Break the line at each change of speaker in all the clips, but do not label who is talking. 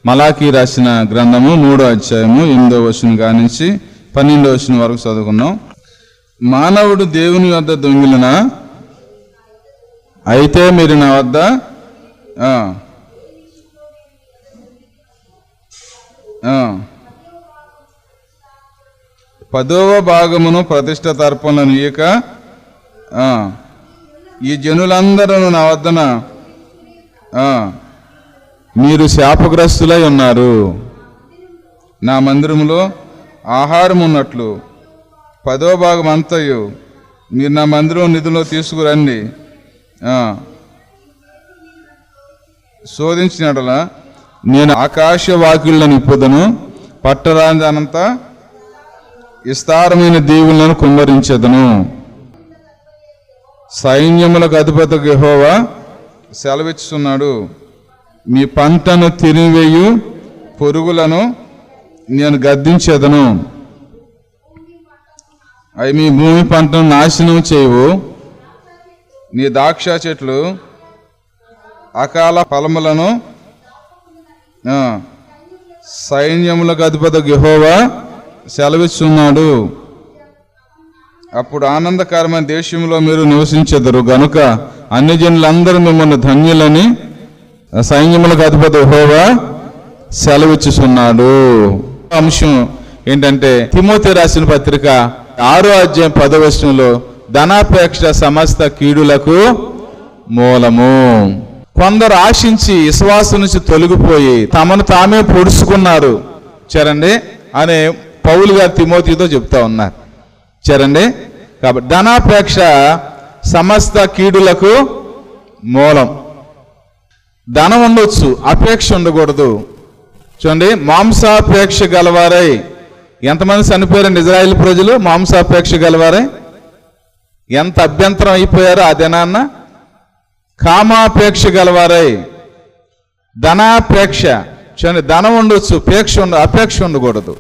మలాకీ రాసిన గ్రంథము 3వ అధ్యాయము 8వ వచనం కానించి 12వ వచనం వరకు చదువుకున్నాం. మానవుడు దేవుని వద్ద దొంగిలిన అయితే మీరు నా వద్ద 10వ భాగమును ప్రతిష్ఠ తర్పణలను ఇయ్యక ఈ జనులందరూ నా వద్దన మీరు శాపగ్రస్తులై ఉన్నారు. నా మందిరములో ఆహారం ఉన్నట్లు 10వ భాగం అంతయు మీరు నా మందిరం నిధిలో తీసుకురండి. శోధించినట్లా నేను ఆకాశ వాకిళ్లను నిప్పుదను, పట్టరాందంతా విస్తారమైన దీవులను కుమ్మరించెదను. సైన్యములకు అధిపతి యెహోవా సెలవిస్తున్నాడు, మీ పంటను తినివేయు పురుగులను నేను గద్దించెదను, అవి మీ భూమి పంటను నాశనం చేయవు. నీ ద్రాక్ష చెట్లు అకాల ఫలములను సైన్యములకు అధిపతి యెహోవా సెలవిస్తున్నాడు. అప్పుడు ఆనందకరమైన దేశంలో మీరు నివసించెదరు గనుక అన్ని జనులందరూ మిమ్మల్ని ధన్యులని సైన్యములకు అధిపతి యెహోవా సెలవిచ్చుచున్నాడు. అంశం ఏంటంటే తిమోతి రాసిన పత్రిక 6వ అధ్యాయం 10వ వచనంలో ధనాపేక్ష సమస్త కీడులకు మూలము. కొందరు ఆశించి విశ్వాసం నుంచి తొలగిపోయి తమను తామే పొడుచుకున్నారు చరండి అనే పౌలు గారు తిమోతితో చెప్తా ఉన్నారు. చరండి కాబట్టి ధనాపేక్ష సమస్త కీడులకు మూలం. ధనం ఉండొచ్చు, అపేక్ష ఉండకూడదు. చూడండి, మాంసాపేక్ష గలవారై ఎంతమంది చనిపోయారండి ఇజ్రాయేల్ ప్రజలు? మాంసాపేక్ష గలవారై ఎంత అభ్యంతరం అయిపోయారో ఆ దినాన్న. కామాపేక్ష గలవారై ధనాపేక్ష. చూడండి, ధనం ఉండొచ్చు, అపేక్ష ఉండకూడదు.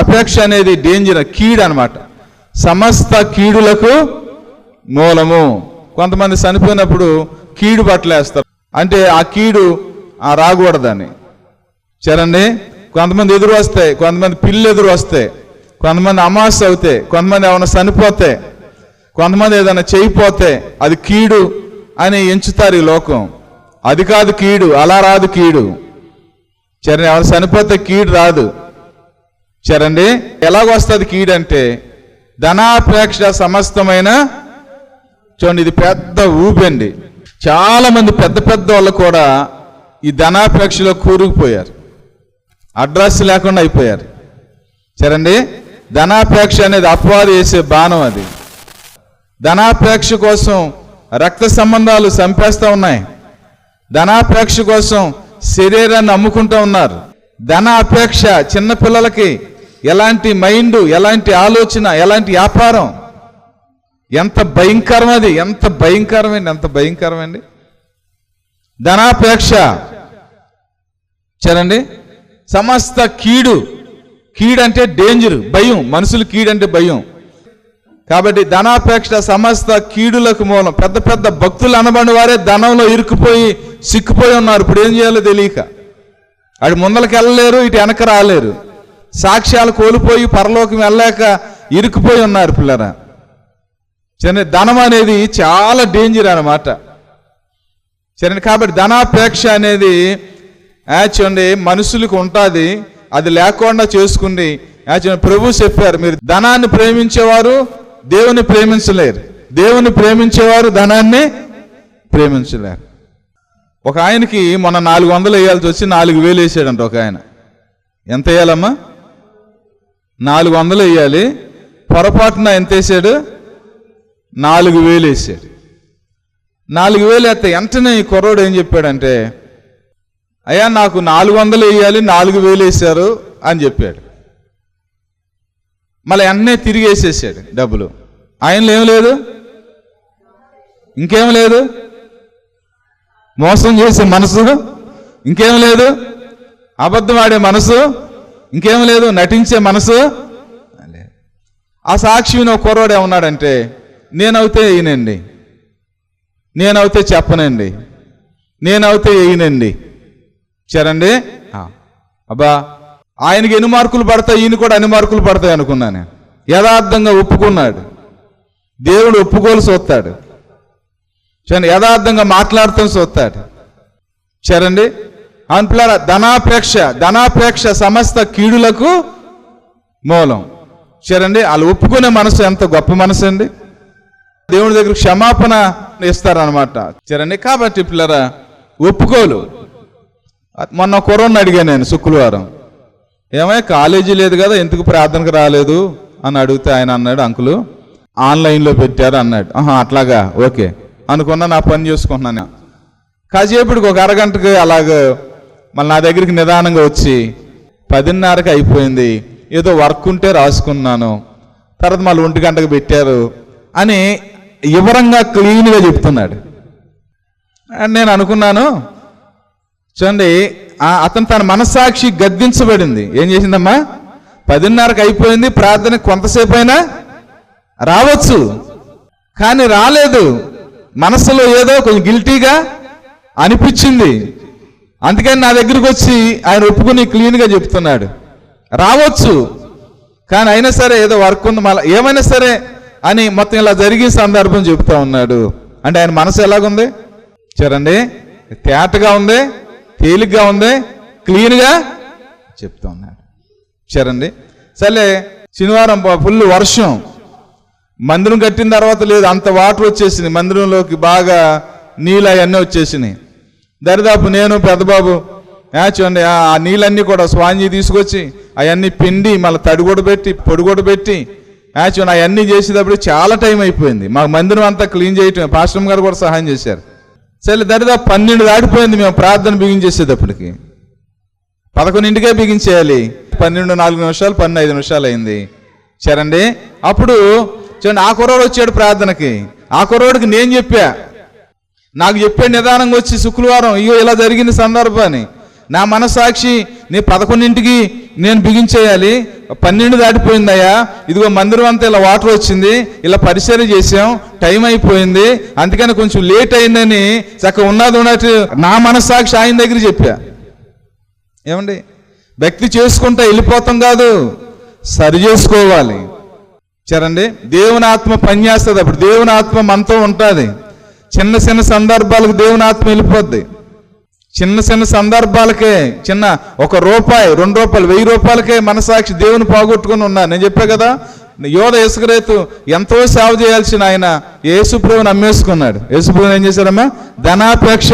అపేక్ష అనేది డేంజర్, కీడు అనమాట. సమస్త కీడులకు మూలము. కొంతమంది చనిపోయినప్పుడు కీడు బట్టలేస్తారు, అంటే ఆ కీడు రాకూడదని. చరండి, కొంతమంది ఎదురు వస్తాయి, కొంతమంది పిల్లు ఎదురు వస్తాయి, కొంతమంది అమావాస్య అవుతాయి, కొంతమంది ఏమైనా చనిపోతే, కొంతమంది ఏదైనా చేయిపోతే అది కీడు అని ఎంచుతారు ఈ లోకం. అది కాదు కీడు, అలా రాదు కీడు. చరణి, ఎవరు చనిపోతే కీడు రాదు. చరండి, ఎలాగొస్తుంది కీడు అంటే ధనాపేక్ష సమస్తమైన. చూడండి, ఇది పెద్ద ఊపండి. చాలా మంది పెద్ద పెద్ద వాళ్ళు కూడా ఈ ధనాపేక్షలో కూరుకుపోయారు, అడ్రస్ లేకుండా అయిపోయారు. చరండి, ధనాపేక్ష అనేది అపవాది వేసే బాణం. అది ధనాపేక్ష కోసం రక్త సంబంధాలు చంపేస్తూ ఉన్నాయి. ధనాపేక్ష కోసం శరీరాన్ని అమ్ముకుంటూ ఉన్నారు. ధన అపేక్ష చిన్నపిల్లలకి ఎలాంటి మైండ్, ఎలాంటి ఆలోచన, ఎలాంటి వ్యాపారం, ఎంత భయంకరం అది, ఎంత భయంకరమండి ధనాపేక్ష. చరండి, సమస్త కీడు అంటే డేంజర్, భయం. మనుషులు కీడంటే భయం. కాబట్టి ధనాపేక్ష సమస్త కీడులకు మూలం. పెద్ద పెద్ద భక్తులు అనబడిన వారే ధనంలో ఇరుక్కుపోయి సిక్కుపోయి ఉన్నారు. ఇప్పుడు ఏం చేయాలో తెలియక అటు ముందలకి వెళ్ళలేరు, ఇటు వెనక రాలేరు. సాక్ష్యాలు కోల్పోయి పరలోకం వెళ్ళలేక ఇరుక్కుపోయి ఉన్నారు పిల్లరా. సరే, ధనం అనేది చాలా డేంజర్ అన్నమాట. సరే, కాబట్టి ధనాపేక్ష అనేది చూడండి మనుషులకు ఉంటుంది. అది లేకుండా చేసుకుని ప్రభు చెప్పారు, మీరు ధనాన్ని ప్రేమించేవారు దేవుని ప్రేమించలేరు, దేవుని ప్రేమించేవారు ధనాన్ని ప్రేమించలేరు. ఒక ఆయనకి మొన్న 400 వేయాల్సి వచ్చి 4000 వేసాడంట. ఒక ఆయన ఎంత వేయాలమ్మా? 400 వేయాలి. పొరపాటున ఎంత వేసాడు? 4000 వేసాడు. 4000 వేస్తే వెంటనే ఈ కుర్రోడు ఏం చెప్పాడంటే, అయ్యా నాకు 400 వేయాలి, 4000 వేశారు అని చెప్పాడు. మళ్ళీ వెంటనే తిరిగి వేసేసాడు డబ్బులు. ఆయనలో ఏం లేదు, ఇంకేం లేదు, మోసం చేసే మనసు ఇంకేం లేదు, అబద్ధం ఆడే మనసు ఇంకేం లేదు, నటించే మనసు. ఆ సాక్షిని ఒక కుర్రోడు ఏమన్నాడంటే, నేనవుతే వేయనండి, నేనవుతే చెప్పనండి, నేనవుతే వేయనండి. సరేండి. అబ్బా ఆయనకి ఎన్ని మార్కులు పడతాయి, ఈయన కూడా అన్ని మార్కులు పడతాయి అనుకున్నాను. యథార్థంగా ఒప్పుకున్నాడు. దేవుడు ఒప్పుకోలు చూస్తాడు. సరే, యథార్థంగా మాట్లాడుతూ చూస్తాడు. సరేండి. పిల్లరా, ధనాపేక్ష సమస్త కీడులకు మూలం. సరేండి. వాళ్ళు ఒప్పుకునే మనసు ఎంత గొప్ప మనసు అండి. దేవుడి దగ్గర క్షమాపణ ఇస్తారనమాట. సరేండి. కాబట్టి పిల్లరా, ఒప్పుకోలు. మొన్న కుర్రని అడిగాను నేను శుక్రవారం, ఏమయ్య కాలేజీ లేదు కదా ఎందుకు ప్రార్థనకు రాలేదు అని అడిగితే ఆయన అన్నాడు, అంకులు ఆన్లైన్లో పెట్టారు అన్నాడు. అట్లాగా, ఓకే అనుకున్నా, నా పని చేసుకుంటున్నాను. కాసేపటికి ఒక అరగంటకి అలాగ మళ్ళీ నా దగ్గరికి నిదానంగా వచ్చి 10:30కి అయిపోయింది, ఏదో వర్క్ ఉంటే రాసుకున్నాను, తర్వాత మళ్ళీ 1 గంటకు పెట్టారు అని వివరంగా క్లీన్గా చెప్తున్నాడు. నేను అనుకున్నాను, చూడండి అతను తన మనస్సాక్షి గద్దించబడింది. ఏం చేసిందమ్మా, 10:30కి అయిపోయింది, ప్రార్థన కొంతసేపు అయినా రావచ్చు, కానీ రాలేదు. మనసులో ఏదో కొంచెం గిల్టీగా అనిపించింది. అందుకని నా దగ్గరికి వచ్చి ఆయన ఒప్పుకుని క్లీన్గా చెప్తున్నాడు, రావచ్చు కానీ అయినా సరే ఏదో వర్క్ ఉంది, మళ్ళీ ఏమైనా సరే అని మొత్తం ఇలా జరిగిన సందర్భం చెప్తా ఉన్నాడు. అంటే ఆయన మనసు ఎలాగుంది చూడండి, తేటగా ఉంది, తేలిగ్గా ఉంది, క్లీన్గా చెప్తా ఉన్నాడు. సరేండి. సరే, శనివారం ఫుల్ వర్షం, మందిరం కట్టిన తర్వాత లేదు, అంత వాటర్ వచ్చేసింది మందిరంలోకి, బాగా నీళ్ళు అవన్నీ వచ్చేసినాయి. దరిదాపు నేను పెద్దబాబు చూడండి ఆ నీళ్ళన్నీ కూడా స్వాంజీ తీసుకొచ్చి అవన్నీ పిండి మళ్ళీ తడి కూడా పెట్టి పొడి కూడా పెట్టి చూడండి అవన్నీ చేసేటప్పుడు చాలా టైం అయిపోయింది. మాకు మందిరం అంతా క్లీన్ చేయటం పాస్టర్ గారు కూడా సహాయం చేశారు. సరే, దరిదాపు 12 దాటిపోయింది. మేము ప్రార్థన బిగించేసేటప్పటికి 11కే బిగించేయాలి. 12:04, 15 అయింది. సరేండి. అప్పుడు చూడండి ఆ కుర్రోడు వచ్చాడు ప్రార్థనకి. ఆ కుర్రోడికి నేను చెప్పా, నాకు చెప్పే నిదానంగా వచ్చి శుక్రవారం ఇగో ఇలా జరిగిన సందర్భాన్ని నా మనసాక్షి నీ 11కి నేను బిగించేయాలి, 12 దాటిపోయిందయ్యా, ఇదిగో మందిరం అంతా ఇలా వాటర్ వచ్చింది, ఇలా పరిచర్య చేసాం, టైం అయిపోయింది, అందుకని కొంచెం లేట్ అయిందని చక్కగా ఉన్నట్టు నా మనసాక్షి ఆయన దగ్గర చెప్పా. ఏమండి, భక్తి చేసుకుంటా వెళ్ళిపోతాం కాదు, సరి చేసుకోవాలి. సరేండి. దేవుని ఆత్మ పనిచేస్తుంది. అప్పుడు దేవుని ఆత్మ మనతో ఉంటుంది. చిన్న చిన్న సందర్భాలకు దేవుని ఆత్మ వెళ్ళిపోద్ది. చిన్న సందర్భాలకే, చిన్న ₹1, ₹2, ₹1000 మనసాక్షి దేవుని పోగొట్టుకుని ఉన్నా. నేను చెప్పా కదా, యోధ ఇస్కరియోతు ఎంతో సేవ చేయాల్సిన ఆయన యేసుప్రభుని అమ్మేసుకున్నాడు. యేసుప్రభుని ఏం చేశాడమ్మా, ధనాపేక్ష.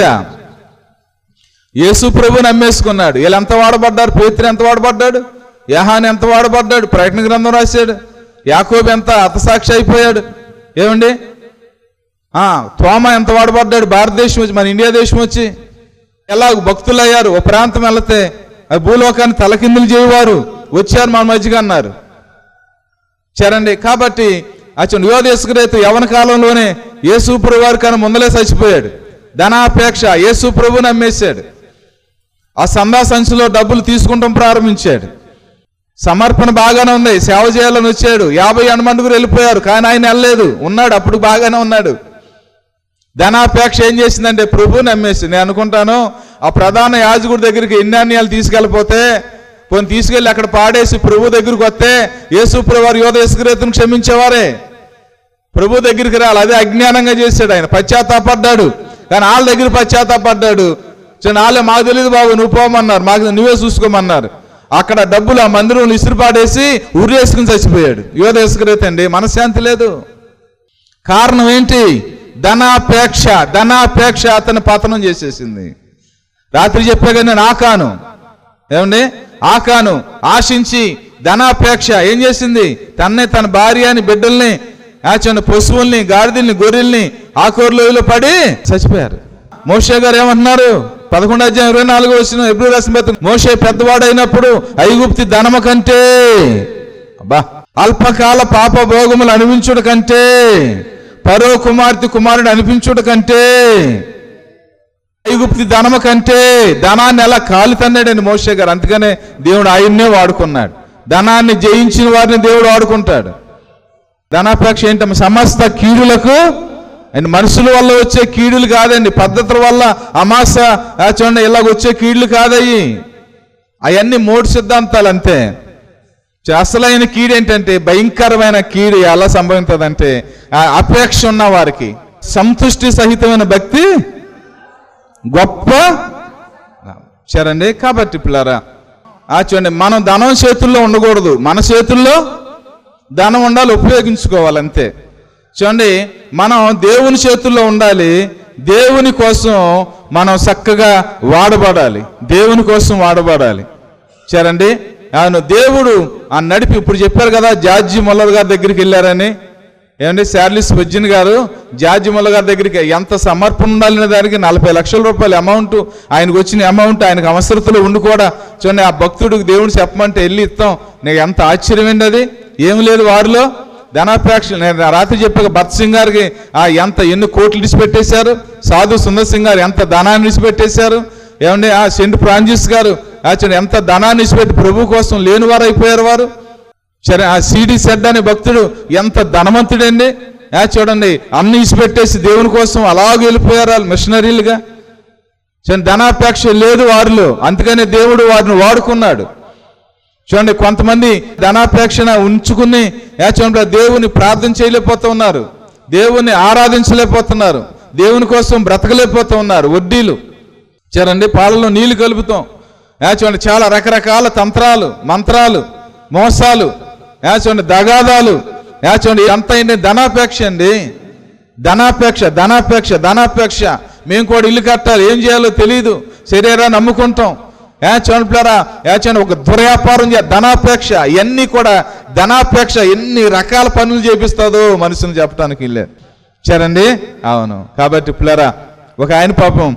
యేసుప్రభుని అమ్మేసుకున్నాడు. వీళ్ళు ఎంత వాడబడ్డారు, పేతురు ఎంత వాడబడ్డాడు, యోహాను ఎంత వాడబడ్డాడు, ప్రకటన గ్రంథం రాశాడు, యాకోబు ఎంత హతసాక్షి అయిపోయాడు. ఏమండి, తోమ ఎంత వాడబడ్డాడు, భారతదేశం వచ్చి మన ఇండియా దేశం వచ్చి ఎలా భక్తులు అయ్యారు. ఒక ప్రాంతం వెళితే భూలోకాన్ని తలకిందులు చేయవారు వచ్చారు మన మధ్యగా అన్నారు. సరేండి. కాబట్టి అతను యోధ ఇస్కరియోతు యవన కాలంలోనే యేసు ప్రభు వారి కన్నా ముందలే చచ్చిపోయాడు. ధనాపేక్ష యేసు ప్రభుని అమ్మేశాడు. ఆ సందా సంచిలో డబ్బులు తీసుకుంటాం ప్రారంభించాడు. సమర్పణ బాగానే ఉంది, సేవ చేయాలని వచ్చాడు. 50 మండుగురు వెళ్ళిపోయారు, కానీ ఆయన వెళ్ళలేదు, ఉన్నాడు, అప్పుడు బాగానే ఉన్నాడు. ధనాపేక్ష ఏం చేసిందంటే ప్రభుని అమ్మేసింది. నేను అనుకుంటాను ఆ ప్రధాన యాజకుడి దగ్గరికి ఎన్ని అన్యాయాలు తీసుకెళ్ళిపోతే పోనీ తీసుకెళ్ళి అక్కడ పాడేసి ప్రభు దగ్గరికి వస్తే యేసు ప్రభు వారు యోధ ఇస్కరియోతును క్షమించేవారే. ప్రభు దగ్గరికి రాలి, అదే అజ్ఞానంగా చేశాడు ఆయన. పశ్చాత్తాపడ్డాడు, కానీ వాళ్ళ దగ్గర పశ్చాత్తాపడ్డాడు. వాళ్ళే మాకు తెలియదు బాబు, నువ్వు పోమన్నారు, మాకు నువ్వే చూసుకోమన్నారు. అక్కడ డబ్బులు ఆ మందిరంలో ఇసురు పాడేసి ఉరేసుకుని చచ్చిపోయాడు యోధ ఇస్కరియోతు అండి. మనశ్శాంతి లేదు. కారణం ఏంటి? ధనాపేక్ష అతను పతనం చేసేసింది. రాత్రి చెప్పాగా నేను ఆకాను, ఏమండి, ఆకాను ఆశించి ధనాపేక్ష ఏం చేసింది, తన భార్యని బిడ్డల్ని పశువుల్ని గాడిదల్ని గొర్రెల్ని ఆకూరలో పడి చచ్చిపోయారు. మోషే గారు ఏమంటున్నారు, 11:24 హెబ్రీ రాసిన పత్రిక, మోషే పెద్దవాడైనప్పుడు ఐగుప్తి ధనము కంటే అల్పకాల పాప భోగములు అనిపించుట కంటే ఫరో కుమారుడు అనిపించుట కంటే ఐగుప్తి ధనము కంటే ధనాన్ని ఎలా కాలు తన్నాడని మోషే గారు. అందుకనే దేవుడు ఆయన్నే వాడుకున్నాడు. ధనాన్ని జయించిన వారిని దేవుడు వాడుకుంటాడు. ధనాపేక్ష ఏంటమ్మా, సమస్త కీడులకు అండ్ మనుషుల వల్ల వచ్చే కీడులు కాదండి, పద్ధతుల వల్ల అమాస చూడండి ఇలాగ వచ్చే కీడులు కాదయ్యి, అవన్నీ మూడు సిద్ధాంతాలు అంతే. అసలైన కీడు ఏంటంటే, భయంకరమైన కీడు ఎలా సంభవిస్తుందంటే అపేక్ష ఉన్న వారికి. సంతుష్టి సహితమైన భక్తి గొప్ప సరండి. కాబట్టి పిల్లరా చూడండి, మనం ధనం చేతుల్లో ఉండకూడదు, మన చేతుల్లో ధనం ఉండాలి, ఉపయోగించుకోవాలి అంతే. చూడండి, మనం దేవుని చేతుల్లో ఉండాలి, దేవుని కోసం మనం చక్కగా వాడబడాలి, దేవుని కోసం వాడబడాలి. సరండి. అవును, దేవుడు ఆ నడిపి ఇప్పుడు చెప్పారు కదా, జార్జి మొల్లర్ గారి దగ్గరికి వెళ్ళారని. ఏమండి, చార్లిస్ స్పర్జన్ గారు జార్జి మొల్లర్ గారి దగ్గరికి ఎంత సమర్పణ ఉండాలనే దానికి 40 లక్షల రూపాయల అమౌంట్ ఆయనకు వచ్చిన అమౌంట్, ఆయనకు అవసరతలో ఉండి కూడా చూడండి ఆ భక్తుడికి దేవుడు చెప్పమంటే వెళ్ళి ఇస్తాం. నీకు ఎంత ఆశ్చర్యం ఏంటి అది. ఏమి లేదు వారిలో ధనాపేక్ష. నేను రాత్రి చెప్పాక భరత్ సింగ్ గారికి ఎన్ని కోట్లు విడిచిపెట్టేశారు, సాధు సుందర్ సింగ్ గారు ఎంత ధనాన్ని విడిచిపెట్టేశారు. ఏమండి, సెంట్ ఫ్రాన్సిస్ గారు ఎంత ధనాన్ని విడిచిపెట్టి ప్రభు కోసం లేనివారు అయిపోయారు వారు. సరే, సిడి సెడ్ అనే భక్తుడు ఎంత ధనవంతుడండి. చూడండి, అన్ని విడిచిపెట్టేసి దేవుని కోసం అలాగే వెళ్ళిపోయారు వాళ్ళు మిషనరీలుగా. ధనాపేక్ష లేదు వారిలో, అందుకనే దేవుడు వారిని వాడుకున్నాడు. చూడండి, కొంతమంది ధనాపేక్షణ ఉంచుకుని చూడండి దేవుని ప్రార్థన చేయలేకపోతూ ఉన్నారు, దేవుని ఆరాధించలేకపోతున్నారు, దేవుని కోసం బ్రతకలేకపోతూ ఉన్నారు. వడ్డీలు చూడండి, పాలలో నీళ్లు కలుపుతాం. చూడండి, చాలా రకరకాల తంత్రాలు, మంత్రాలు, మోసాలు, చూడండి దగాదాలు. చూడండి, ఎంత అయింది ధనాపేక్ష అండి. ధనాపేక్ష ధనాపేక్ష ధనాపేక్ష. మేము కూడా ఇల్లు కట్టాలి, ఏం చేయాలో తెలియదు, శరీరాన్ని అమ్ముకుంటాం. చూడండి, ఒక దుర్వ్యాపారం ధనాపేక్ష. ఇవన్నీ కూడా ధనాపేక్ష ఎన్ని రకాల పనులు చేపిస్తుందో మనుషుని చెప్పడానికి ఇల్లే. సరండి. అవును. కాబట్టి పిల్లరా, ఒక ఆయన పాపం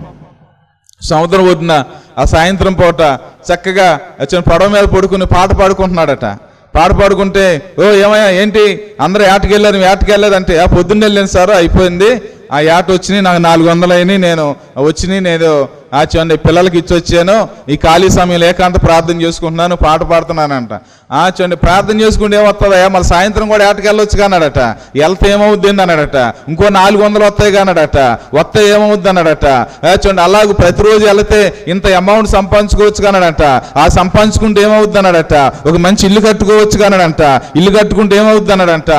సముద్రం ఒడ్డున ఆ సాయంత్రం పూట చక్కగా పడవ మీద పడుకుని పాట పాడుకుంటున్నాడట. పాట పాడుకుంటే, ఓ ఏమయ్యా ఏంటి అందరూ ఏటకెళ్ళారు అంటే, పొద్దున్న వెళ్ళాను సార్, అయిపోయింది, ఆ ఏట వచ్చినాయి, నాకు 400 అయినాయి, నేను వచ్చినాయి, నేను చూడండి పిల్లలకి ఇచ్చి వచ్చాను, ఈ ఖాళీ సమయంలో ఏకాంత ప్రార్థన చేసుకుంటున్నాను, పాట పాడుతున్నానంట. చూడండి, ప్రార్థన చేసుకుంటే ఏమొస్తుందా, మళ్ళీ సాయంత్రం కూడా ఏటకెళ్ళొచ్చు కానాడట. వెళ్తే ఏమవుద్ది అన్నాడట. ఇంకో 400 వస్తాయి కానాడట. వస్తే ఏమవుద్ది అన్నాడట. చూడండి, అలాగ ప్రతిరోజు వెళితే ఇంత అమౌంట్ సంపాదించుకోవచ్చు కానాడట. ఆ సంపాదించుకుంటే ఏమవుద్ది అన్నాడట. ఒక మంచి ఇల్లు కట్టుకోవచ్చు కానాడంట. ఇల్లు కట్టుకుంటే ఏమవుద్ది అన్నాడంట.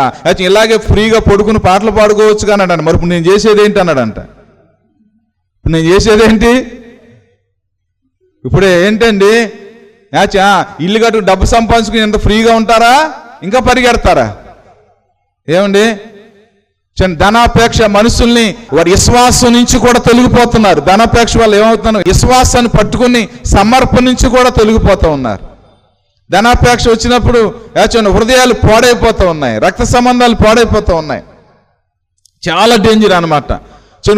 ఇలాగే ఫ్రీగా పడుకుని పాటలు పాడుకోవచ్చు కానాడంట. మరి ఇప్పుడు నేను చేసేది ఏంటి అన్నాడంట. ఇప్పుడు నేను చేసేదేంటి, ఇప్పుడు ఏంటండి, ఇల్లు కట్టు డబ్బు సంపాదించుకుని ఎంత ఫ్రీగా ఉంటారా, ఇంకా పరిగెడతారా? ఏమండి, ధనాపేక్ష మనుషుల్ని వారి విశ్వాసం నుంచి కూడా తొలగిపోతున్నారు. ధనాపేక్ష వాళ్ళు ఏమవుతున్నారు, విశ్వాసాన్ని పట్టుకుని సమర్పణ నుంచి కూడా తొలగిపోతూ ఉన్నారు. ధనాపేక్ష వచ్చినప్పుడు హృదయాలు పాడైపోతూ ఉన్నాయి, రక్త సంబంధాలు పాడైపోతూ ఉన్నాయి. చాలా డేంజర్ అన్నమాట.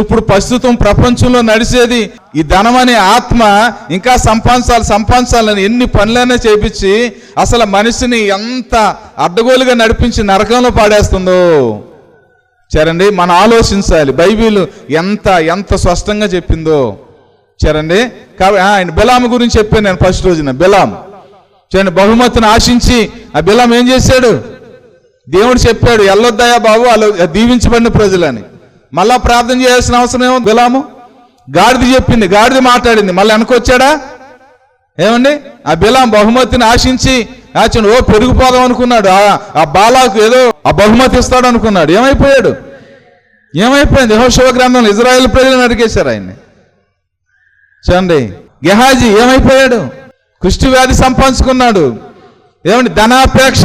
ఇప్పుడు ప్రస్తుతం ప్రపంచంలో నడిచేది ఈ ధనం అనే ఆత్మ. ఇంకా సంపాదించాలని ఎన్ని పనులైనా చేపించి అసలు మనిషిని ఎంత అడ్డగోలుగా నడిపించి నరకంలో పాడేస్తుందో. సరండి, మనం ఆలోచించాలి. బైబిల్ ఎంత స్పష్టంగా చెప్పిందో. సరండి, కాబట్టి ఆయన బిలాము గురించి చెప్పాను నేను ఫస్ట్ రోజున. బిలాం చూడండి, బహుమతిని ఆశించి ఆ బిలాం ఏం చేశాడు, దేవుడు చెప్పాడు, ఎల్లొద్దాయా బాబు అలా దీవించబడిన ప్రజలని. మళ్ళా ప్రార్థన చేయాల్సిన అవసరం ఏమో. బిలాము గాడిద చెప్పింది, గాడిద మాట్లాడింది, మళ్ళీ వెనకొచ్చాడా? ఏమండి, ఆ బిలాం బహుమతిని ఆశించి ఓ పెరిగిపోదాం అనుకున్నాడు. ఆ బాలాకు ఏదో ఆ బహుమతి ఇస్తాడు అనుకున్నాడు. ఏమైపోయింది? యెహోషువ గ్రంథంలో ఇజ్రాయేల్ ప్రజలు నరికేశారు ఆయన్ని. చూడండి, గెహాజీ ఏమైపోయాడు? కుష్టి వ్యాధి సంపాదించుకున్నాడు. ఏమండి, ధనాపేక్ష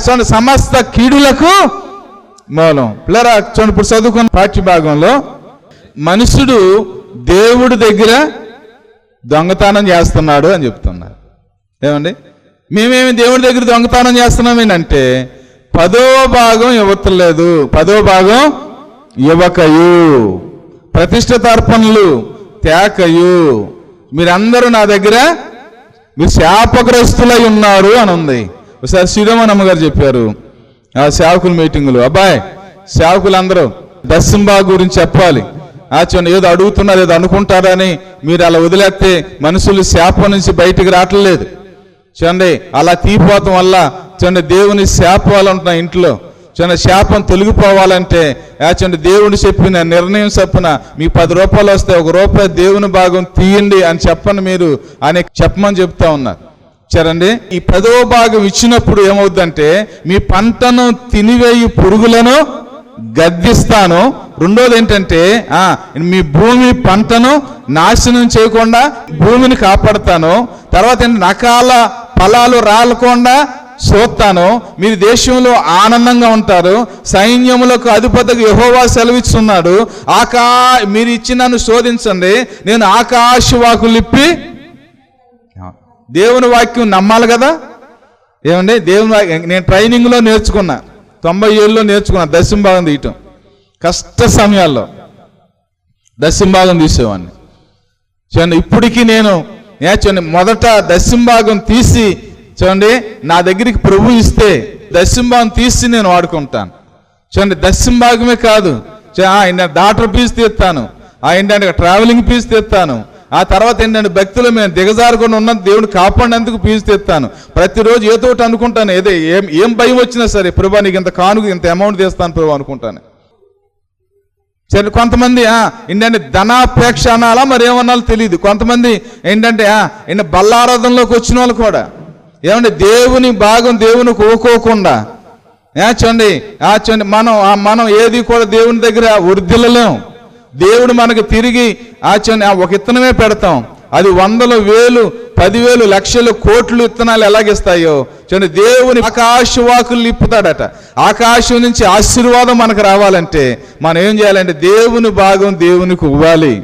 చూడండి సమస్త కీడులకు మూలం. పిల్లరా చూడండి, ఇప్పుడు చదువుకున్న పాఠ్య భాగంలో మనుషుడు దేవుడి దగ్గర దొంగతనం చేస్తున్నాడు అని చెప్తున్నారు. ఏమండి, మేమేమి దేవుడి దగ్గర దొంగతనం చేస్తున్నామేనంటే 10వ భాగం ఇవ్వట్లేదు, 10వ భాగం ఇవ్వకయు, ప్రతిష్ఠిత అర్పణలు తేకయు, మీరందరూ నా దగ్గర మీరు శాపగ్రస్తులై ఉన్నారు అని ఉంది. ఒకసారి శ్రీరామనమ్మ గారు చెప్పారు ఆ సేవకుల మీటింగులు, అబ్బాయి సేవకులందరూ దశంబా గురించి చెప్పాలి. చూడండి, ఏదో అడుగుతున్నారు, ఏదో అనుకుంటారని మీరు అలా వదిలేస్తే మనుషులు శాపం నుంచి బయటికి రావట్లేదు. చూడండి, అలా తీపోవటం వల్ల చూడండి దేవుని శాపాలు ఉంటున్నాయి ఇంట్లో. చిన్న శాపం తొలగిపోవాలంటే చూడండి దేవుడు చెప్పిన నిర్ణయం చొప్పున మీ 10 రూపాయలు వస్తే 1 రూపాయి దేవుని భాగం తీయండి అని చెప్పండి మీరు అని చెప్పమని చెప్తా ఉన్నారు. చూడండి, ఈ 10వ భాగం ఇచ్చినప్పుడు ఏమవుద్దంటే మీ పంటను తినివేయి పురుగులను గద్దిస్తాను. రెండోది ఏంటంటే మీ భూమి పంటను నాశనం చేయకుండా భూమిని కాపాడుతాను. తర్వాత ఏంటంటే నకాల ఫలాలు రాలకుండా చూస్తాను. మీరు దేశంలో ఆనందంగా ఉంటారు. సైన్యములకు అధిపతిగా యెహోవా సెలవిస్తున్నాడు, మీరు ఇచ్చి నన్ను శోధించండి, నేను ఆకాశవాకులు ఇప్పి. దేవుని వాక్యం నమ్మాలి కదా. ఏమండి, దేవుని వాక్యం నేను ట్రైనింగ్లో నేర్చుకున్నా, 97లో నేర్చుకున్నా. దశంభాగం తీయటం కష్ట సమయాల్లో దశంభాగం తీసేవాడిని. చూడండి, ఇప్పటికీ నేను చూడండి మొదట దశంభాగం తీసి చూడండి నా దగ్గరికి ప్రభు ఇస్తే దశంభాగం తీసి నేను వాడుకుంటాను. చూడండి, దశంభాగమే కాదు, డాక్టర్ ఫీజు తీస్తాను, ఏంటంటే ట్రావెలింగ్ ఫీజు తీస్తాను, ఆ తర్వాత ఏంటంటే భక్తులు మేము దిగజారుకుండా ఉన్న దేవుడు కాపాడినందుకు ఫీజు తెస్తాను. ప్రతిరోజు ఏదో ఒకటి అనుకుంటాను, ఏం భయం వచ్చినా సరే, ప్రభా నీకు ఇంత కానుక ఇంత అమౌంట్ తెస్తాను ప్రభు అనుకుంటాను. సరే, కొంతమంది ఏంటంటే ధనాపేక్ష అనాలా మరి ఏమన్నాలో తెలియదు. కొంతమంది ఏంటంటే బల్లారాధనలోకి వచ్చిన వాళ్ళు కూడా ఏమంటే దేవుని భాగం దేవుని కోకోకుండా చూడండి మనం ఏది కూడా దేవుని దగ్గర వృద్ధిలలేం. దేవుడు మనకు తిరిగి ఒక విత్తనమే పెడతాం, అది 100,000, 10,000, లక్షలు, కోట్లు విత్తనాలు ఎలాగిస్తాయో చూడండి. దేవుని ఆకాశవాకులు ఇప్పుతాడట. ఆకాశం నుంచి ఆశీర్వాదం మనకు రావాలంటే మనం ఏం చేయాలంటే దేవుని భాగం దేవునికి ఇవ్వాలి.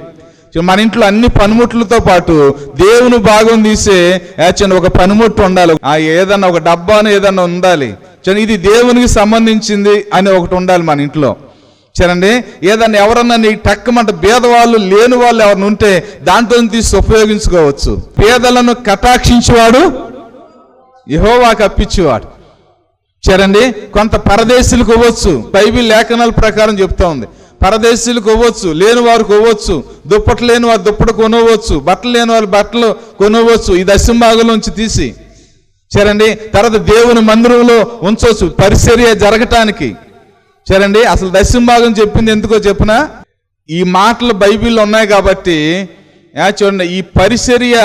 మన ఇంట్లో అన్ని పనిముట్లతో పాటు దేవుని భాగం తీసే ఒక పనిముట్టు ఉండాలి. ఏదన్నా ఒక డబ్బాను ఏదన్నా ఉండాలి. ఇది దేవునికి సంబంధించింది అని ఒకటి ఉండాలి మన ఇంట్లో. చూడండి, ఏదన్నా ఎవరన్నా నీ టక్కమంట పేదవాళ్ళు లేని వాళ్ళు ఎవరిని ఉంటే దాంట్లో తీసి ఉపయోగించుకోవచ్చు. పేదలను కటాక్షించేవాడు యెహోవాకు అప్పించేవాడు. చూడండి, కొంత పరదేశులకు ఇవ్వచ్చు. బైబిల్ లేఖనాల ప్రకారం చెప్తా ఉంది, పరదేశీయులకు ఇవ్వచ్చు, లేని వారికి ఇవ్వచ్చు, దుప్పట్లు లేని వారు దుప్పటి కొనవచ్చు, బట్టలు లేని వారు బట్టలు కొనవచ్చు. ఈ దశంభాగం నుంచి తీసి చూడండి. తర్వాత దేవుని మందిరంలో ఉంచవచ్చు పరిచర్య జరగటానికి. చూడండి, అసలు దశంభాగం చెప్పింది ఎందుకో చెప్పినా, ఈ మాటలు బైబిల్లో ఉన్నాయి కాబట్టి. చూడండి, ఈ పరిచర్య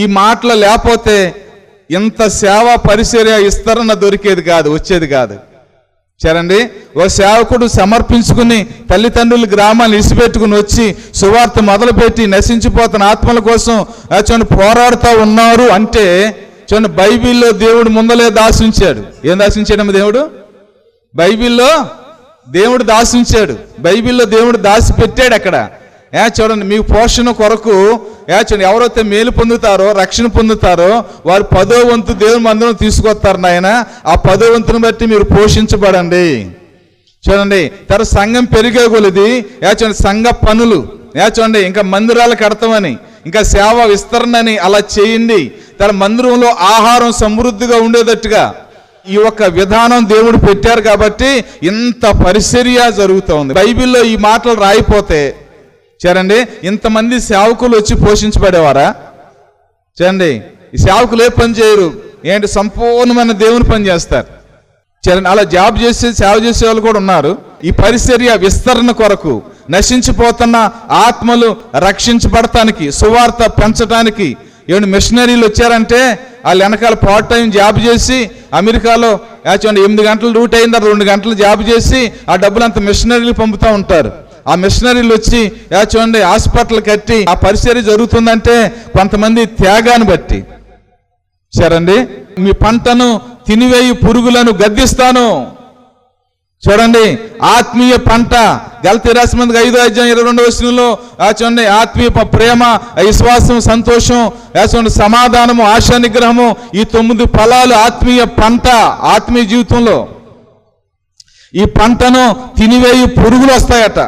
ఈ మాటలు లేకపోతే ఇంత సేవ పరిచర్య విస్తరణ దొరికేది కాదు, వచ్చేది కాదు. చూడండి, ఓ సేవకుడు సమర్పించుకుని తల్లిదండ్రులు గ్రామాన్ని ఇసిపెట్టుకుని వచ్చి సువార్త మొదలుపెట్టి నశించిపోతున్న ఆత్మల కోసం చూడండి పోరాడుతూ ఉన్నారు అంటే చూడండి బైబిల్లో దేవుడు ముందలే దాసించాడు. ఏం దాసించాడమ్మ దేవుడు? బైబిల్లో దేవుడు దాసించాడు. బైబిల్లో దేవుడు దాసి పెట్టాడు అక్కడ. చూడండి, మీకు పోషణ కొరకు చూడండి ఎవరైతే మేలు పొందుతారో రక్షణ పొందుతారో వారు 10వ వంతు దేవుని మందిరం తీసుకొస్తారు నాయన. ఆ 10వ వంతుని బట్టి మీరు పోషించబడండి. చూడండి, తర్వాత సంఘం పెరిగే కొలిది చూడండి సంఘ పనులు చూడండి ఇంకా మందిరాలు కడతామని ఇంకా సేవ విస్తరణని అలా చేయండి. తన మందిరంలో ఆహారం సమృద్ధిగా ఉండేటట్టుగా ఈ యొక్క విధానం దేవుడు పెట్టారు కాబట్టి ఇంత పరిచర్య జరుగుతూ ఉంది. బైబిల్లో ఈ మాటలు రాయిపోతే చూడండి ఇంతమంది సేవకులు వచ్చి పోషించబడేవారా? చూడండి, ఈ సేవకులు ఏ పని చేయరు, ఏంటి సంపూర్ణమైన దేవుని పని చేస్తారు. చూడండి, అలా జాబ్ చేసే సేవ చేసే వాళ్ళు కూడా ఉన్నారు. ఈ పరిచర్య విస్తరణ కొరకు నశించిపోతున్న ఆత్మలు రక్షించబడటానికి సువార్త పెంచడానికి ఏమైనా మిషనరీలు వచ్చారంటే వాళ్ళు వెనకాల పార్ట్ టైం జాబ్ చేసి అమెరికాలో చూడండి 8 గంటలు డ్యూటీ అయిన తర్వాత 2 గంటలు జాబ్ చేసి ఆ డబ్బులంతా మిషనరీలు పంపుతూ ఉంటారు. ఆ మిషనరీలు వచ్చి చూడండి హాస్పిటల్ కట్టి ఆ పరిచర్య జరుగుతుందంటే కొంతమంది త్యాగాన్ని బట్టి. సరండి, మీ పంటను తినివేయి పురుగులను గద్దిస్తాను. చూడండి, ఆత్మీయ పంట గలతీ రాసిన 5:22 చూడండి ఆత్మీయ ప్రేమ, విశ్వాసం, సంతోషం, చూడండి సమాధానము, ఆశా నిగ్రహము, ఈ 9 ఫలాలు ఆత్మీయ పంట. ఆత్మీయ జీవితంలో ఈ పంటను తినివేయి పురుగులు వస్తాయట.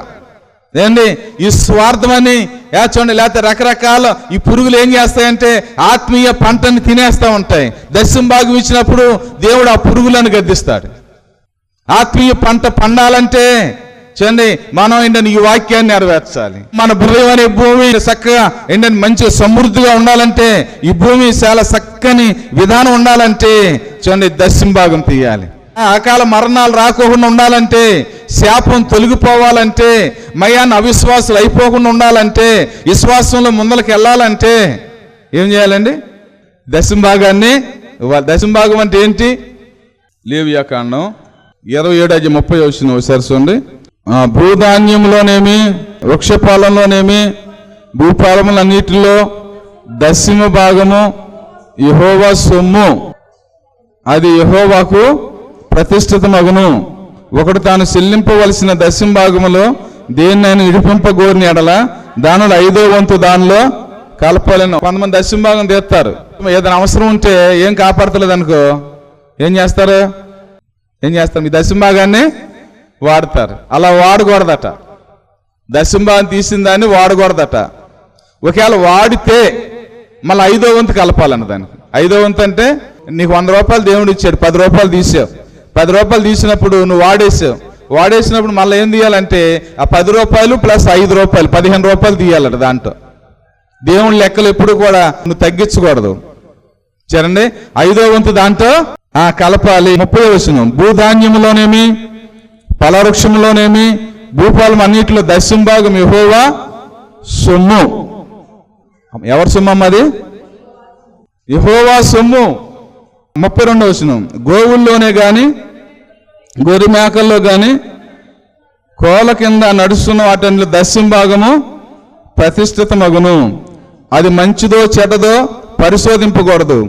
ఏంటి ఈ స్వార్థమని చూడండి లేకపోతే రకరకాల ఈ పురుగులు ఏం చేస్తాయంటే ఆత్మీయ పంటని తినేస్తూ ఉంటాయి. దశంభాగం ఇచ్చినప్పుడు దేవుడు ఆ పురుగులను గద్దిస్తాడు. ఆత్మీయ పంట పండాలంటే చూడండి మనం ఏంటంటే ఈ వాక్యాన్ని నెరవేర్చాలి. మన హృదయం అనే భూమి చక్కగా ఏంటంటే మంచిగా సమృద్ధిగా ఉండాలంటే ఈ భూమి చాలా చక్కని విధానం ఉండాలంటే చూడండి దశంభాగం తీయాలి. అకాల మరణాలు రాకోకుండా ఉండాలంటే, శాపం తొలగిపోవాలంటే, మయాన్ని అవిశ్వాసులు అయిపోకుండా ఉండాలంటే, విశ్వాసంలో ముందరికి వెళ్ళాలంటే ఏం చేయాలండి? దశంభాగాన్ని. దశంభాగం అంటే ఏంటి? లేవియాకాండం 27:30 ఒకసారి చూడండి. భూధాన్యంలోనేమి, వృక్షపాలంలోనేమి, భూపాలములన్నిటిలో దశమ భాగము యెహోవా సొమ్ము, అది యెహోవాకు ప్రతిష్ఠితమగును. ఒకడు తాను చెల్లింపవలసిన దశమ భాగములో దేన్నైనా విడిపింపగోరిన ఎడల దానిలో 5వ వంతు దానిలో కలపాలని. కొంతమంది దశమ భాగం తీస్తారు. ఏదైనా అవసరం ఉంటే ఏం కాపాడతలేదు అనుకో, ఏం చేస్తారు? మీ దశమ భాగాన్ని వాడతారు. అలా వాడకూడదట. దశమ భాగం తీసిన దాన్ని వాడకూడదట. ఒకవేళ వాడితే మళ్ళీ 5వ వంతు కలపాలన్న దానికి. 5వ వంతు అంటే నీకు 100 రూపాయలు దేవుడు ఇచ్చాడు, 10 రూపాయలు తీసావు. 10 రూపాయలు తీసినప్పుడు నువ్వు వాడేసినప్పుడు మళ్ళీ ఏం తీయాలంటే ఆ 10 రూపాయలు ప్లస్ 5 రూపాయలు 15 రూపాయలు తీయాలట. దాంట్లో దేవుని లెక్కలు ఎప్పుడు కూడా నువ్వు తగ్గించకూడదు. చూడండి, 5వ వంతు దాంట్లో కలపాలి. 30వ వచనం, భూధాన్యములోనేమి, ఫలవృక్షంలోనేమి, భూపాలం అన్నిటిలో దశమ భాగం యెహోవా సొమ్ము. ఎవరి సొమ్ము అది? యెహోవా సొమ్ము. 32వ వచనం, గోవుల్లోనే గాని గొర్రె మేకల్లో గాని కోల కింద నడుస్తున్న వాటిలో దశమ భాగము ప్రతిష్ఠితమగును. అది మంచిదో చెడ్డదో పరిశోధింపకూడదు,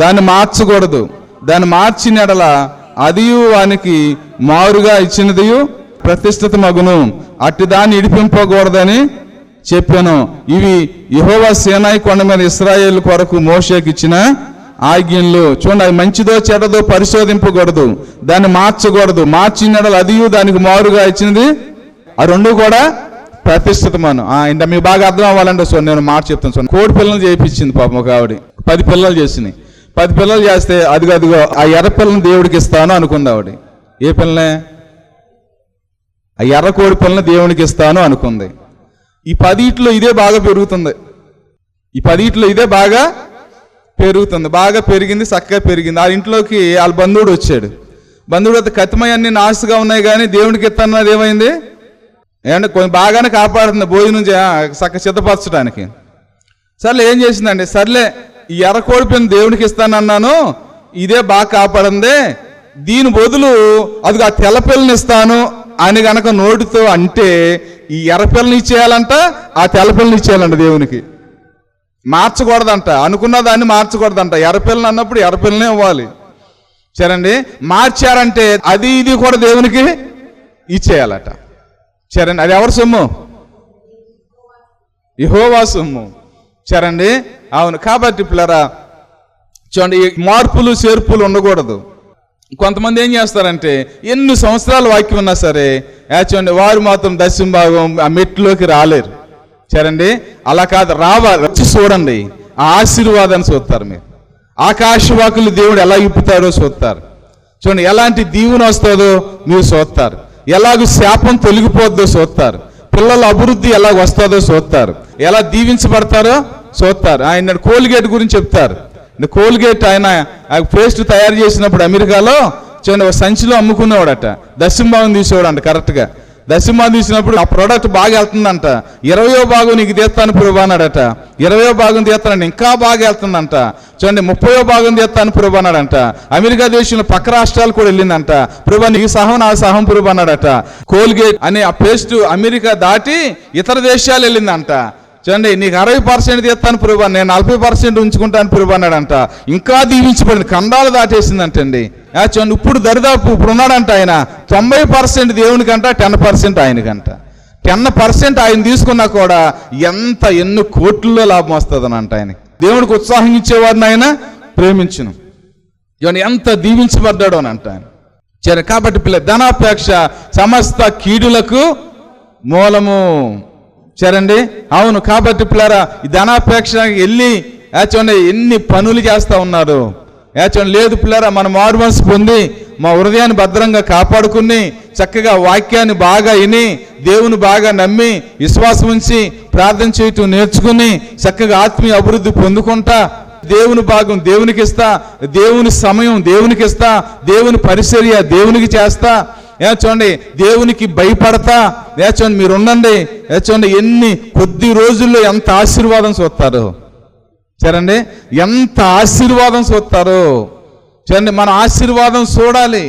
దాన్ని మార్చకూడదు. దాన్ని మార్చిన ఎడల అదియు వానికి మారుగా ఇచ్చినదియు ప్రతిష్ఠితమగును. అట్టి దాన్ని ఇడిపింపకూడదని చెప్పాను. ఇవి యెహోవా సీనాయి కొండ మీద ఇశ్రాయేలు కొరకు మోషేకి ఇచ్చిన ఆజ్ఞలు. చూడండి, అది మంచిదో చెడ్డదో పరిశోధింపకూడదు, దాన్ని మార్చకూడదు. మార్చిన ఎడల అదియు దానికి మారుగా ఇచ్చినది, ఆ రెండు కూడా ప్రతిష్ఠితమాను. ఇంత మీకు బాగా అర్థం అవ్వాలంటే సో నేను మాట చెప్తాను. సో కోడి పిల్లలు చేయించింది పాపం ఒక ఆవిడ. 10 పిల్లలు చేసింది. 10 పిల్లలు చేస్తే అదిగో ఆ ఎర్ర పిల్లని దేవుడికి ఇస్తాను అనుకుంది ఆవిడ. ఏ పిల్లనే? ఆ ఎర్ర కోడి పిల్లని దేవునికి ఇస్తాను అనుకుంది. ఈ 10 ఇదే బాగా పెరుగుతుంది. బాగా పెరిగింది, చక్కగా పెరిగింది. ఆ ఇంట్లోకి వాళ్ళ బంధువుడు వచ్చాడు. బంధువుడు అయితే కత్తిమయ్యన్నీ నాసుగా ఉన్నాయి కానీ దేవునికి ఇస్తానన్నది ఏమైంది? ఏమంటే కొంచెం బాగానే కాపాడుతుంది భోజనం చక్కగా సిద్ధపరచడానికి. సర్లే ఏం చేసిందండి, సర్లే ఈ ఎర్రకోడి పిల్లని దేవునికి ఇస్తానన్నాను, ఇదే బాగా కాపాడిందే, దీని బదులు అది ఆ తెల్ల పిల్లని ఇస్తాను అని గనక నోటితో అంటే ఈ ఎర్ర పిల్లని ఇచ్చేయాలంట, ఆ తెల్ల పిల్లని ఇచ్చేయాలంట. దేవునికి మార్చకూడదంట. అనుకున్న దాన్ని మార్చకూడదంట. ఎర్రపిల్లని అన్నప్పుడు ఎర్రపిల్లనే ఇవ్వాలి. సరేండి, మార్చారంటే అది ఇది కూడా దేవునికి ఇచ్చేయాలట. సరేండి, అది ఎవరి సొమ్ము? యెహోవా సొమ్ము. సరేండి, అవును. కాబట్టి పిల్లరా చూడండి, మార్పులు చేర్పులు ఉండకూడదు. కొంతమంది ఏం చేస్తారంటే ఎన్ని సంవత్సరాల వాక్యం ఉన్నా సరే చూడండి వారు మాత్రం దశమ భాగం ఆ మెట్లోకి రాలేరు. సరేండి, అలా కాదు, రావాలి. వచ్చి చూడండి, ఆ ఆశీర్వాదాన్ని చూస్తారు. మీరు ఆకాశవాకులు దేవుడు ఎలా ఇప్పుతారో చూస్తారు. చూడండి, ఎలాంటి దీవెన వస్తుందో మీరు చూస్తారు. ఎలాగ శాపం తొలగిపోద్దో చూస్తారు. పిల్లల అభివృద్ధి ఎలాగ వస్తుందో చూస్తారు. ఎలా దీవించబడతారో చూస్తారు. ఆయన కోల్గేట్ గురించి చెప్తారు. కోల్గేట్ ఆయన పేస్ట్ తయారు చేసినప్పుడు అమెరికాలో చూడండి ఒక సంచిలో అమ్ముకునేవాడట. దశమ భాగం తీసేవాడంట. కరెక్ట్గా దశమ భాగం తీసినప్పుడు ఆ ప్రోడక్ట్ బాగా వెళ్తుందంట. 20వ భాగం నీకు తీస్తాను ప్రభు అన్నాడట. 20వ భాగం తీస్తానండి, ఇంకా బాగా వెళ్తుందంట. చూడండి 30వ భాగం తీస్తాను ప్రభు అన్నాడంట. అమెరికా దేశంలో పక్క రాష్ట్రాలు కూడా వెళ్ళిందంట. ప్రభు నీ సహం నా సహం ప్రభు అన్నాడట. కోల్గేట్ అనే ఆ పేస్ట్ అమెరికా దాటి ఇతర దేశాలు వెళ్ళిందంట. చూడండి, నీకు 60% తీస్తాను ప్రభు, నేను 40% ఉంచుకుంటాను ప్రభు అన్నాడంట. ఇంకా దీవించబడింది, ఖండాలు దాటేసిందంటండి. చూడండి, ఇప్పుడు దరిదాపు ఇప్పుడు ఉన్నాడంట ఆయన 90% దేవునికంట, 10% ఆయనకంట. 10% ఆయన తీసుకున్నా కూడా ఎన్ని కోట్లలో లాభం వస్తుందని అంట. ఆయన దేవునికి ఉత్సాహం ఇచ్చేవాడిని ఆయన ప్రేమించును. చూడండి ఎంత దీవించబడ్డాడు అని అంట ఆయన. సరే, కాబట్టి పిల్ల ధనాపేక్ష సమస్త కీడులకు మూలము. సరేండి, అవును. కాబట్టి పిల్లరా ఈ ధనాపేక్ష వెళ్ళి చూడండి ఎన్ని పనులు చేస్తూ ఉన్నారు. చూడండి, లేదు పిల్లరా మనం మారు మనసు పొంది మా హృదయాన్ని భద్రంగా కాపాడుకుని చక్కగా వాక్యాన్ని బాగా విని దేవుని బాగా నమ్మి విశ్వాసం ఉంచి ప్రార్థన చేయటం నేర్చుకుని చక్కగా ఆత్మీయ అభివృద్ధి పొందుకుంటా దేవుని భాగం దేవునికి ఇస్తా, దేవుని సమయం దేవునికి ఇస్తా, దేవుని పరిచర్య దేవునికి చేస్తా, చూడండి దేవునికి భయపడతా, చూడండి మీరు ఉండండి, చూడండి ఎన్ని కొద్ది రోజుల్లో ఎంత ఆశీర్వాదం చూస్తారు. చూడండి ఎంత ఆశీర్వాదం చూస్తారు. చూడండి మన ఆశీర్వాదం చూడాలి.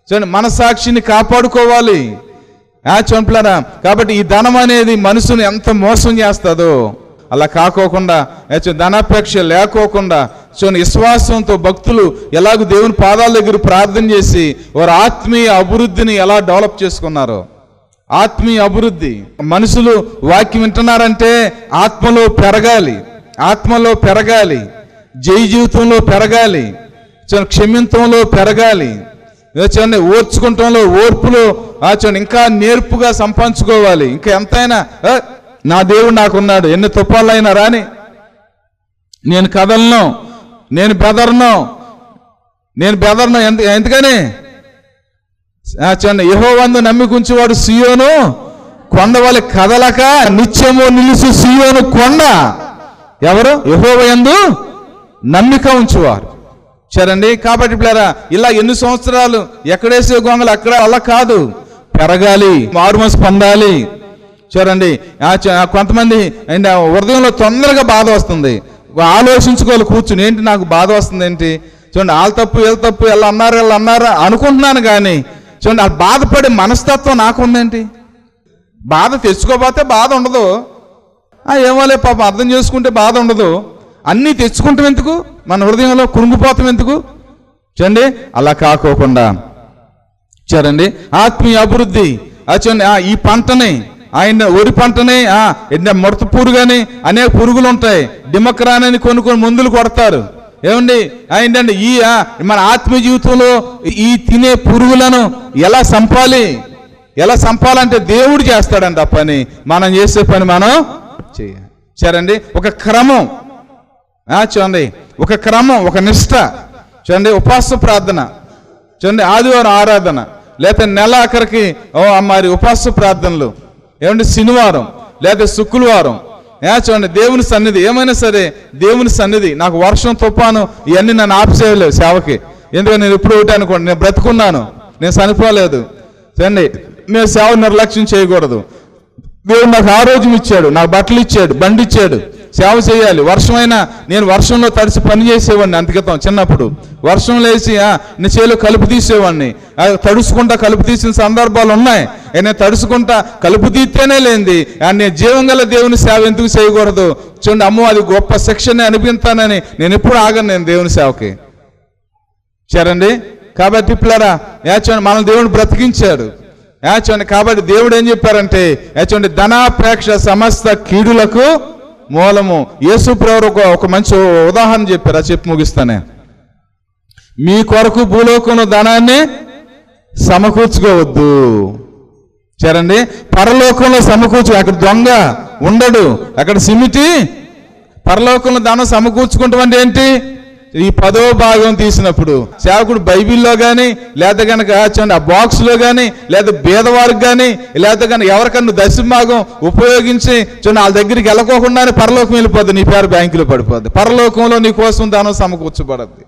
చూడండి మన సాక్షిని కాపాడుకోవాలి. చూడండి కాబట్టి ఈ ధనం అనేది మనుషుని ఎంత మోసం చేస్తుందో అలా కాకోకుండా, ధనాపేక్ష లేకోకుండా చూడండి విశ్వాసంతో భక్తులు ఎలాగో దేవుని పాదాల దగ్గర ప్రార్థన చేసి వారు ఆత్మీయ అభివృద్ధిని ఎలా డెవలప్ చేసుకున్నారో. ఆత్మీయ అభివృద్ధి, మనుషులు వాక్యం వింటున్నారంటే ఆత్మలో పెరగాలి, ఆత్మలో పెరగాలి, జై జీవితంలో పెరగాలి, క్షమింతంలో పెరగాలి, చూడండి ఓర్చుకుంటంలో ఓర్పులో చూడండి ఇంకా నేర్పుగా సంపాదించుకోవాలి. ఇంకా ఎంతైనా నా దేవుడు నాకున్నాడు, ఎన్ని తుఫాలైనా రాని నేను కదలను, నేను బెదరను ఎందుకని చూడండి యెహోవాను నమ్మికుంచేవాడు సీయోను కొండవలె కదలక నిత్యము నిలుసు సీయోను కొండ. ఎవరు? యెహోవాయందు నమ్మిక ఉంచువారు. చూడండి కాబట్టి పిల్లరా ఇలా ఎన్ని సంవత్సరాలు ఎక్కడేసే గొంగలు అక్కడ అలా కాదు, పెరగాలి, మారుమనసు పొందాలి. చూడండి కొంతమంది హృదయంలో తొందరగా బాధ వస్తుంది, ఆలోచించుకోవాలి కూర్చుని, ఏంటి నాకు బాధ వస్తుంది ఏంటి, చూడండి వాళ్ళ తప్పు వీళ్ళ తప్పు వీళ్ళు అన్నారు అనుకుంటున్నాను కానీ చూడండి ఆ బాధపడే మనస్తత్వం నాకుందేంటి. బాధ తెచ్చుకోకపోతే బాధ ఉండదు, ఏమోలే పాపం అర్థం చేసుకుంటే బాధ ఉండదు, అన్నీ తెచ్చుకుంటాం ఎందుకు, మన హృదయంలో కృంగిపోతాం ఎందుకు. చూడండి అలా కాకోకుండా చూడండి ఆత్మీయ అభివృద్ధి. చూడండి ఈ పంటని ఆయన వరి పంటని ముడత పురుగని అనేక పురుగులు ఉంటాయి, డిమక్రానని కొన్ని మందులు కొడతారు. ఏమండి ఏంటంటే ఈ మన ఆత్మీయ జీవితంలో ఈ తినే పురుగులను ఎలా సంపాలంటే దేవుడు చేస్తాడంట పని, మనం చేసే పని మనం చేయాలి. చూడండి ఒక క్రమం, చూడండి ఒక క్రమం, ఒక నిష్ట. చూడండి ఉపవాస ప్రార్థన, చూడండి ఆదివారం ఆరాధన, లేకపోతే నెల ఆఖరికి మరి ఉపవాస ప్రార్థనలు, ఏమంటే శనివారం లేదా శుక్రవారం, చూడండి దేవుని సన్నిధి, ఏమైనా సరే దేవుని సన్నిధి. నాకు వర్షం తుఫాను ఇవన్నీ నన్ను ఆపేయలేవు సేవకి, ఎందుకంటే నేను ఎప్పుడు ఒకటి అనుకోండి, నేను బ్రతుకున్నాను, నేను చనిపోలేదు. చూడండి మేము సేవ నిర్లక్ష్యం చేయకూడదు. దేవుడు నాకు ఆరోగ్యం ఇచ్చాడు, నాకు బట్టలు ఇచ్చాడు, బండి ఇచ్చాడు, సేవ చేయాలి. వర్షమైనా నేను వర్షంలో తడిసి పని చేసేవాడిని, అంతకితం చిన్నప్పుడు వర్షం లేచి నేను చేలో కలుపు తీసేవాడిని, తడుచుకుంటా కలుపు తీసిన సందర్భాలు ఉన్నాయి. నేను తడుచుకుంటా కలుపు తీస్తేనే లేనిది నేను జీవం గల దేవుని సేవ ఎందుకు చేయకూడదు. చూడండి అమ్మో అది గొప్ప శిక్షని అనిపిస్తానని నేను ఎప్పుడు ఆగను నేను దేవుని సేవకి. చూడండి కాబట్టి పిల్లరా చూడండి మనం దేవుడు బ్రతికించాడు. చూడండి కాబట్టి దేవుడు ఏం చెప్పారంటే చూడండి ధనాపేక్ష సమస్త కీడులకు మూలము. యేసు ప్రభువు ఒక మంచి ఉదాహరణ చెప్పారు, చెప్పి ముగిస్తానే. మీ కొరకు భూలోకంలో ధనాన్ని సమకూర్చుకోవద్దు. చూడండి పరలోకంలో సమకూర్చు, అక్కడ దొంగ ఉండడు, అక్కడ సిమిటి. పరలోకంలో ధనం సమకూర్చుకుంటాం అంటే ఏంటి? ఈ 10వ భాగం తీసినప్పుడు సేవకుడు బైబిల్లో కానీ లేదా కనుక చూడండి ఆ బాక్స్లో కానీ లేదా బీదవారికి కానీ లేదా కనుక ఎవరికన్నా దశభాగం ఉపయోగించి చూడండి వాళ్ళ దగ్గరికి వెళ్ళకోకుండానే పరలోకం వెళ్ళిపోద్ది, నీ పేరు బ్యాంకులో పడిపోద్ది. పరలోకంలో నీ కోసం ధనం సమకూర్చబడద్ది.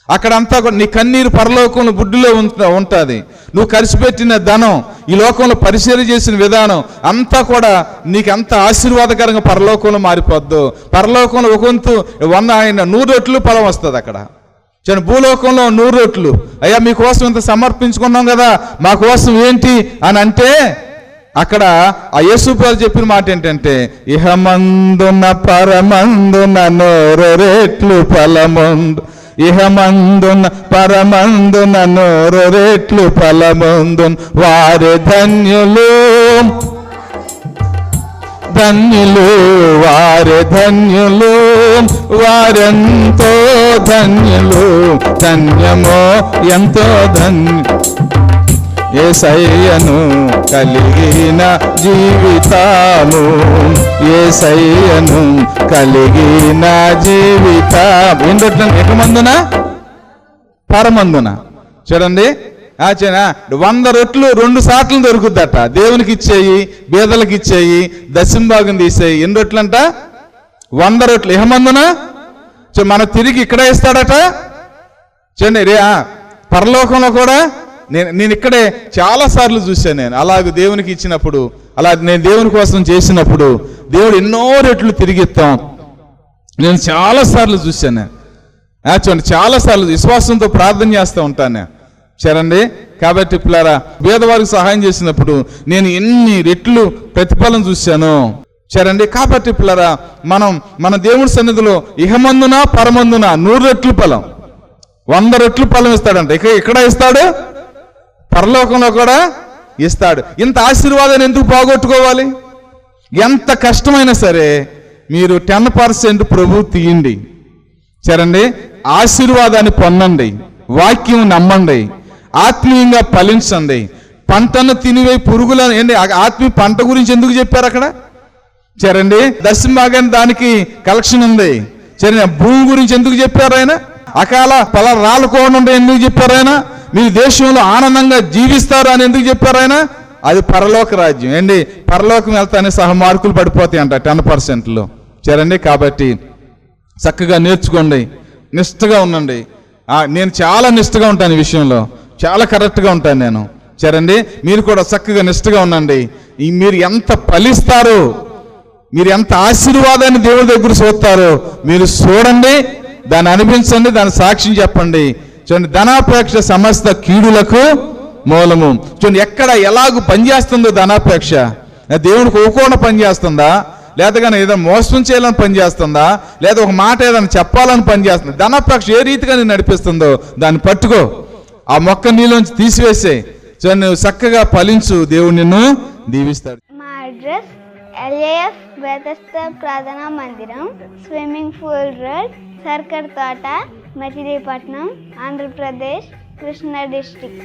అక్కడంతా కూడా నీ కన్నీరు పరలోకంలో బుడ్డిలో ఉంటుంది. నువ్వు ఖర్చు పెట్టిన ధనం, ఈ లోకంలో పరిచర్య చేసిన విధానం అంతా కూడా నీకు అంత ఆశీర్వాదకరంగా పరలోకంలో మారిపోద్దు. పరలోకంలో ఒక వంతు 100 రొట్టెలు ఫలం వస్తుంది అక్కడ. చూడండి భూలోకంలో 100 రొట్టెలు, అయ్యా మీకోసం ఇంత సమర్పించుకున్నాం కదా, మా కోసం ఏంటి అని అంటే అక్కడ ఆ యేసు ప్రభు చెప్పిన మాట ఏంటంటే ఇహమందున పరమందున 100 రెట్లు ఫలముందు, ఇహమందున పరమందున 100 రెట్లు ఫలముందున్ వారి ధన్యులు ధన్యులు వారి ధన్యులు వారెంతో ధన్యులు ధన్యమో ఎంతో యేసయ్యను కలిగిన జీవితము యేసయ్యను కలిగిన జీవితం ఎకమందున పరమందున. చూడండి 100 రొట్టెలు 2 సార్లు దొరుకుద్దట. దేవునికి ఇచ్చేయి, బీదలకు ఇచ్చేయి, దశంభాగం తీసేయి. ఎన్ని రొట్టెలు అంట? 100 రొట్టెలు. ఏమందున మన తిరిగి ఇక్కడే ఇస్తాడట. చూడండి పరలోకంలో కూడా నేను ఇక్కడే చాలాసార్లు చూశాను. నేను అలాగే దేవునికి ఇచ్చినప్పుడు, అలా నేను దేవుని కోసం చేసినప్పుడు దేవుడు ఎన్నో రెట్లు తిరిగి ఇస్తాం నేను చాలాసార్లు చూశాను. చూడండి, చాలాసార్లు విశ్వాసంతో ప్రార్థన చేస్తూ ఉంటాను. సరేండి. కాబట్టి పిల్లరా, పేదవారికి సహాయం చేసినప్పుడు నేను ఎన్ని రెట్లు ప్రతిఫలం చూశాను. సరేండి. కాబట్టి పిల్లరా, మన దేవుడి సన్నిధిలో ఇహమందున పరమందున 100 రెట్లు ఫలం, 100 రెట్లు ఫలం ఇస్తాడంట. ఇక్కడ ఇస్తాడు, పరలోకంలో కూడా ఇస్తాడు. ఇంత ఆశీర్వాదాన్ని ఎందుకు పోగొట్టుకోవాలి? ఎంత కష్టమైనా సరే మీరు 10% ప్రభు తీయండి. సరేండి. ఆశీర్వాదాన్ని పొందండి, వాక్యం నమ్మండి, ఆత్మీయంగా ఫలించండి. పంటను తినివే పురుగులను ఏంటి, ఆత్మీయ పంట గురించి ఎందుకు చెప్పారు అక్కడ? సరేండి. దశమభాగాన్ని దానికి కలెక్షన్ ఉంది. సరే, భూమి గురించి ఎందుకు చెప్పారు ఆయన? అకాల పలా రాళ్ళకోకుండా ఎందుకు చెప్పారు ఆయన? మీరు దేశంలో ఆనందంగా జీవిస్తారు అని ఎందుకు చెప్పారు ఆయన? అది పరలోక రాజ్యం ఏంటి, పరలోకం వెళ్తానే సహా మార్కులు పడిపోతాయి అంట 10%లో. సరేండి. కాబట్టి చక్కగా నేర్చుకోండి, నిష్ఠగా ఉండండి. నేను చాలా నిష్ఠగా ఉంటాను ఈ విషయంలో, చాలా కరెక్ట్గా ఉంటాను నేను. సరేండి. మీరు కూడా చక్కగా నిష్ఠగా ఉండండి. మీరు ఎంత ఫలిస్తారో, మీరు ఎంత ఆశీర్వాదాన్ని దేవుడి దగ్గర చూస్తారో మీరు చూడండి, దాన్ని అనిపించండి, దాని సాక్ష్యం చెప్పండి. చూడండి, ధనాపేక్ష సమస్త కీడులకు మూలము. చూడండి, ఎక్కడ ఎలాగూ పనిచేస్తుందో ధనాపేక్ష, దేవుడికి ఒక్కోకుండా పనిచేస్తుందా, లేదా కానీ ఏదైనా మోసం చేయాలని పనిచేస్తుందా, లేదా ఒక మాట ఏదైనా చెప్పాలని పనిచేస్తుందా? ధనాపేక్ష ఏ రీతిగా నేను నడిపిస్తుందో దాన్ని పట్టుకో, ఆ మొక్క నీలోంచి తీసివేసే. చూడండి, నువ్వు చక్కగా ఫలించు, దేవుడు నిన్ను దీవిస్తాడు.
మా అడ్రస్ ఎల్ఏఎఫ్ బెతెస్దా ప్రార్థనా మందిరం, స్విమ్మింగ్ పూల్ రోడ్, సర్కర్ తోట, మచిలీపట్నం, ఆంధ్రప్రదేశ్, కృష్ణా డిస్ట్రిక్ట్.